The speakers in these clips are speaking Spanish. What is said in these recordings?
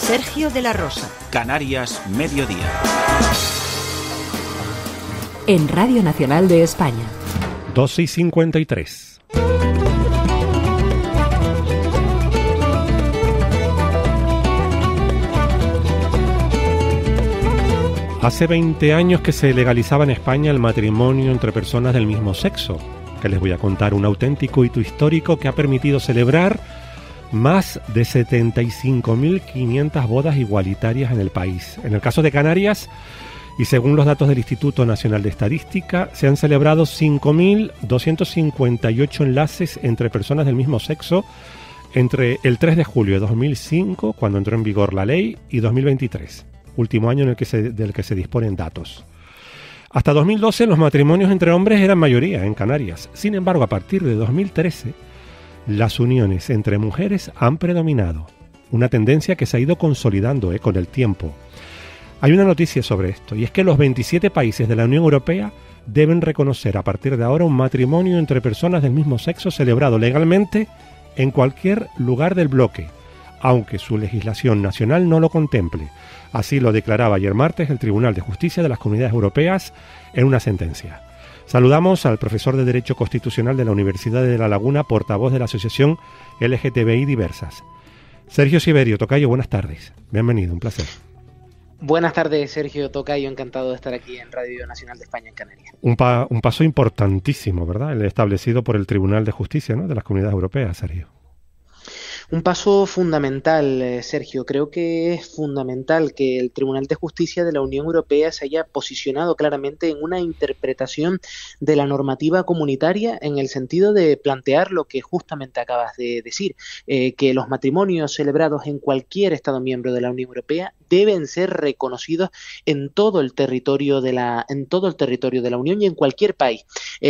Sergio de la Rosa. Canarias Mediodía. En Radio Nacional de España. 2:53. Hace 20 años que se legalizaba en España el matrimonio entre personas del mismo sexo, que les voy a contar un auténtico hito histórico que ha permitido celebrar más de 75.500 bodas igualitarias en el país. En el caso de Canarias, y según los datos del Instituto Nacional de Estadística, se han celebrado 5.258 enlaces entre personas del mismo sexo entre el 3 de julio de 2005, cuando entró en vigor la ley, y 2023. Último año en el que del que se disponen datos. Hasta 2012 los matrimonios entre hombres eran mayoría en Canarias. Sin embargo, a partir de 2013, las uniones entre mujeres han predominado. Una tendencia que se ha ido consolidando con el tiempo. Hay una noticia sobre esto, y es que los 27 países de la Unión Europea deben reconocer a partir de ahora un matrimonio entre personas del mismo sexo celebrado legalmente en cualquier lugar del bloque, aunque su legislación nacional no lo contemple. Así lo declaraba ayer martes el Tribunal de Justicia de las Comunidades Europeas en una sentencia. Saludamos al profesor de Derecho Constitucional de la Universidad de La Laguna, portavoz de la Asociación LGTBI Diversas. Sergio Siverio, tocayo, buenas tardes. Bienvenido, un placer. Buenas tardes, Sergio Tocayo, encantado de estar aquí en Radio Nacional de España en Canarias. Un paso importantísimo, ¿verdad? El establecido por el Tribunal de Justicia, ¿no?, de las Comunidades Europeas, Sergio. Un paso fundamental, Sergio. Creo que es fundamental que el Tribunal de Justicia de la Unión Europea se haya posicionado claramente en una interpretación de la normativa comunitaria en el sentido de plantear lo que justamente acabas de decir, que los matrimonios celebrados en cualquier Estado miembro de la Unión Europea deben ser reconocidos en todo el territorio de la Unión y en cualquier país.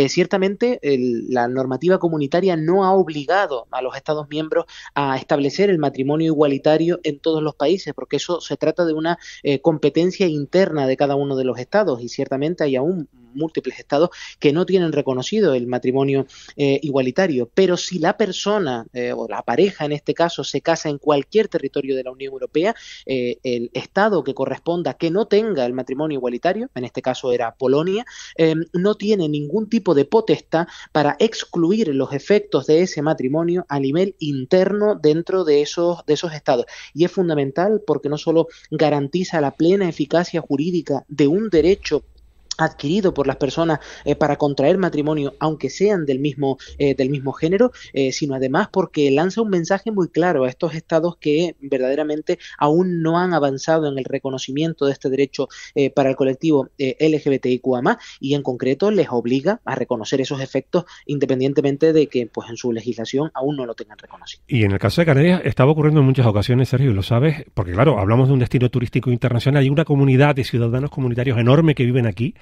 Ciertamente, la normativa comunitaria no ha obligado a los Estados miembros a establecer el matrimonio igualitario en todos los países, porque eso se trata de una competencia interna de cada uno de los estados, y ciertamente hay aún múltiples estados que no tienen reconocido el matrimonio igualitario. Pero si la persona o la pareja en este caso se casa en cualquier territorio de la Unión Europea, el estado que corresponda que no tenga el matrimonio igualitario, en este caso era Polonia, no tiene ningún tipo de potestad para excluir los efectos de ese matrimonio a nivel interno dentro de esos estados. Y es fundamental porque no solo garantiza la plena eficacia jurídica de un derecho adquirido por las personas para contraer matrimonio, aunque sean del mismo género, sino además porque lanza un mensaje muy claro a estos estados que verdaderamente aún no han avanzado en el reconocimiento de este derecho para el colectivo LGBTIQA+, y en concreto les obliga a reconocer esos efectos independientemente de que pues en su legislación aún no lo tengan reconocido. Y en el caso de Canarias estaba ocurriendo en muchas ocasiones, Sergio, lo sabes, porque claro, hablamos de un destino turístico internacional y una comunidad de ciudadanos comunitarios enorme que viven aquí,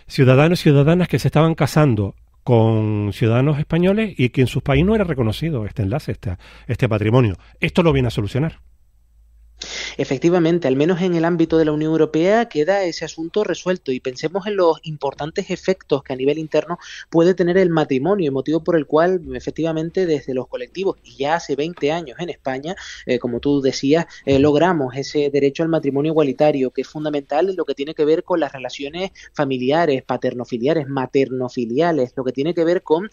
ciudadanos y ciudadanas que se estaban casando con ciudadanos españoles y que en sus países no era reconocido este enlace, este patrimonio. Esto lo viene a solucionar. Efectivamente, al menos en el ámbito de la Unión Europea queda ese asunto resuelto, y pensemos en los importantes efectos que a nivel interno puede tener el matrimonio, motivo por el cual efectivamente desde los colectivos, y ya hace 20 años en España, como tú decías, logramos ese derecho al matrimonio igualitario, que es fundamental en lo que tiene que ver con las relaciones familiares, paternofiliares, maternofiliales, lo que tiene que ver con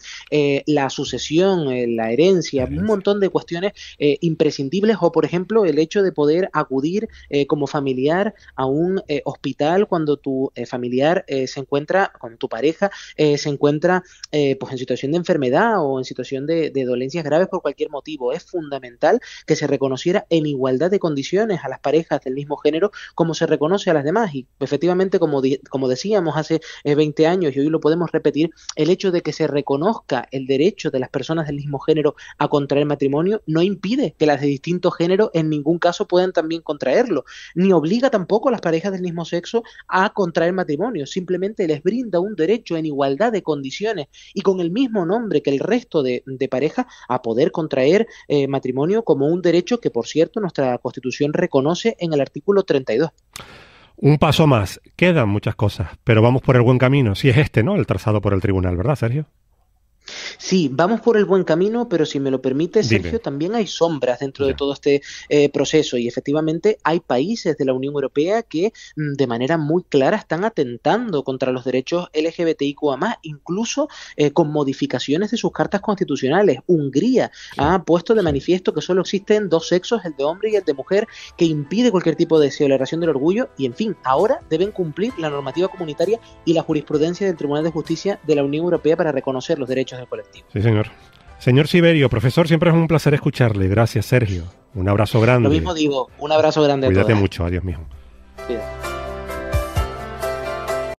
la sucesión, la herencia, un montón de cuestiones imprescindibles, o por ejemplo el hecho de poder acudir como familiar a un hospital cuando tu familiar se encuentra, cuando tu pareja se encuentra pues en situación de enfermedad o en situación de dolencias graves por cualquier motivo. Es fundamental que se reconociera en igualdad de condiciones a las parejas del mismo género como se reconoce a las demás, y efectivamente como decíamos hace 20 años y hoy lo podemos repetir, el hecho de que se reconozca el derecho de las personas del mismo género a contraer matrimonio no impide que las de distinto género en ningún caso puedan también contraerlo, ni obliga tampoco a las parejas del mismo sexo a contraer matrimonio, simplemente les brinda un derecho en igualdad de condiciones y con el mismo nombre que el resto de parejas a poder contraer matrimonio como un derecho que, por cierto, nuestra Constitución reconoce en el artículo 32. Un paso más, quedan muchas cosas, pero vamos por el buen camino, si es este, ¿no?, el trazado por el tribunal, ¿verdad, Sergio? Sí, vamos por el buen camino, pero si me lo permite, Sergio, Dime. también hay sombras dentro de Ya. todo este proceso y efectivamente hay países de la Unión Europea que de manera muy clara están atentando contra los derechos LGBTIQA+, incluso con modificaciones de sus cartas constitucionales. Hungría Sí, ha puesto de sí. manifiesto que solo existen dos sexos, el de hombre y el de mujer, que impide cualquier tipo de celebración del orgullo y, en fin, ahora deben cumplir la normativa comunitaria y la jurisprudencia del Tribunal de Justicia de la Unión Europea para reconocer los derechos del colectivo. Sí, señor. Señor Siberio, profesor, siempre es un placer escucharle. Gracias, Sergio. Un abrazo grande. Lo mismo digo, un abrazo grande a Cuídate todas. mucho. Adiós, mijo. Cuídate.